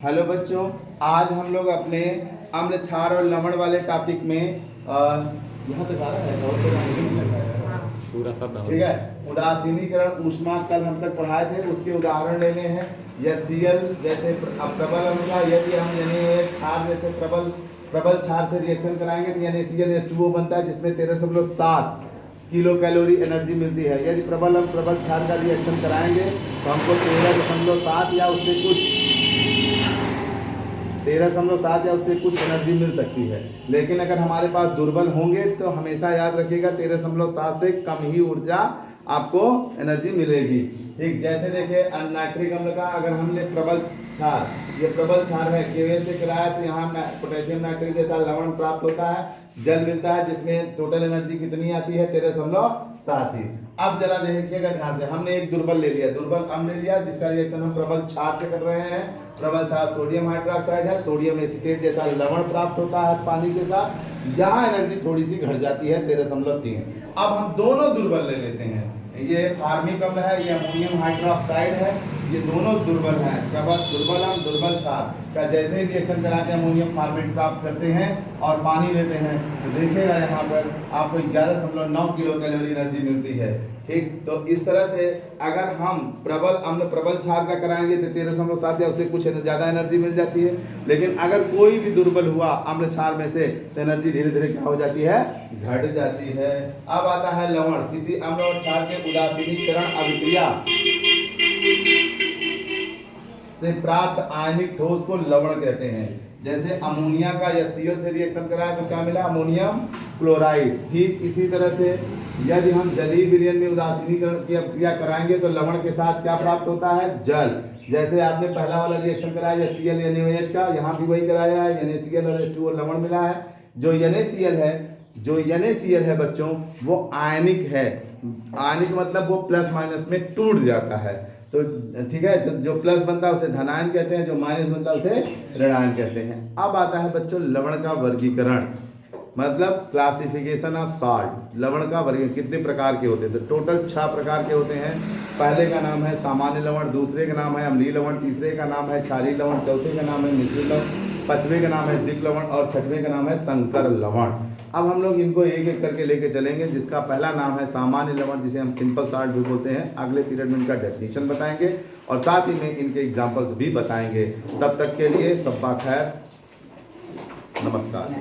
Hello बच्चों, आज हम लोग अपने अम्ल क्षार और लवण वाले टॉपिक में यहाँ तक आ रहा है और तो नहीं लग रहा है पूरा सब ठीक है। उदासीनीकरण ऊष्मा कल हम तक पढ़ाए थे, उसके उदाहरण लेने हैं। या सीएल जैसे प्रबल अम्ल का यदि हम क्षार जैसे प्रबल क्षार से रिएक्शन कराएंगे तो NaCl बनता है, जिसमें 13.7 किलो कैलोरी एनर्जी मिलती है। यदि प्रबल क्षार का रिएक्शन कराएंगे तो हमको 13.7 या उससे कुछ एनर्जी मिल सकती है। लेकिन अगर हमारे पास दुर्बल होंगे तो हमेशा याद रखिएगा 13.7 से कम ही ऊर्जा आपको एनर्जी मिलेगी। ठीक, जैसे देखिए नाइट्रिक अम्ल का अगर हमने प्रबल क्षार, ये प्रबल क्षार है, के से कराया तो यहाँ पोटेशियम नाइट्रेट जैसा लवण प्राप्त होता है, जल मिलता है, जिसमें टोटल एनर्जी कितनी आती है 13.7 ही। अब जरा देखिएगा ध्यान से, हमने एक दुर्बल ले लिया, दुर्बल अम्ल ले लिया, जिसका रिएक्शन हम प्रबल क्षार से कर रहे हैं। प्रबल क्षार सोडियम हाइड्रोक्साइड है, सोडियम एसीटेट जैसा लवण प्राप्त होता है पानी के साथ। यहाँ एनर्जी थोड़ी सी घट जाती है 13.3। अब हम दोनों दुर्बल ले लेते हैं, ये फार्मिक अम्ल है, ये अमोनियम हाइड्रोक्साइड है, ये दोनों दुर्बल हैं। दुर्बल अम्ल दुर्बल क्षार का जैसे ही रिएक्शन कराते हैं अमोनियम फॉर्मेट प्राप्त करते हैं और पानी लेते हैं, तो देखिएगा यहाँ पर आपको 11.9 किलो कैलोरी एनर्जी मिलती है। ठीक, तो इस तरह से अगर हम प्रबल अम्ल प्रबल क्षार का कराएंगे तो 13.7 या उससे कुछ ज़्यादा एनर्जी मिल जाती है। लेकिन अगर कोई भी दुर्बल हुआ अम्ल क्षार में से तो एनर्जी धीरे धीरे क्या हो जाती है, घट जाती है। अब आता है लवण। किसी अम्ल और क्षार के उदासीनीकरण अभिक्रिया से प्राप्त आयनिक ठोस को लवण कहते हैं। जैसे अमोनिया का या Cl से रिएक्शन कराया तो क्या मिला, अमोनियम क्लोराइड। ठीक इसी तरह से यदि हम जलीय विलयन में उदासीनीकरण की अभिक्रिया कराएंगे तो लवण के साथ क्या प्राप्त होता है, जल। जैसे आपने पहला वाला रिएक्शन कराया या Cl NaOH का, यहाँ भी वही कराया है, NaCl और H2O लवण मिला है। जो NaCl है बच्चों, वो आयनिक है। आयनिक मतलब वो प्लस माइनस में टूट जाता है। तो ठीक है, तो जो प्लस बनता है उसे धनायन कहते हैं, जो माइनस बनता है उसे ऋणायन कहते हैं। अब आता है बच्चों लवण का वर्गीकरण, मतलब क्लासिफिकेशन ऑफ सॉल्ट। लवण का वर्गीकरण कितने प्रकार के होते हैं, तो टोटल 6 प्रकार के होते हैं। पहले का नाम है सामान्य लवण, दूसरे का नाम है अम्लीय लवण, तीसरे का नाम है क्षारीय लवण, चौथे का नाम है मिश्रित लवण, पांचवें का नाम है द्विक लवण और छठवें का नाम है संकर लवण। अब हम लोग इनको एक एक करके लेके चलेंगे, जिसका पहला नाम है सामान्य लवण, जिसे हम सिंपल सॉल्ट भी बोलते हैं। अगले पीरियड में इनका डेफिनेशन बताएंगे और साथ ही में इनके एग्जांपल्स भी बताएंगे। तब तक के लिए सबका खैर, नमस्कार।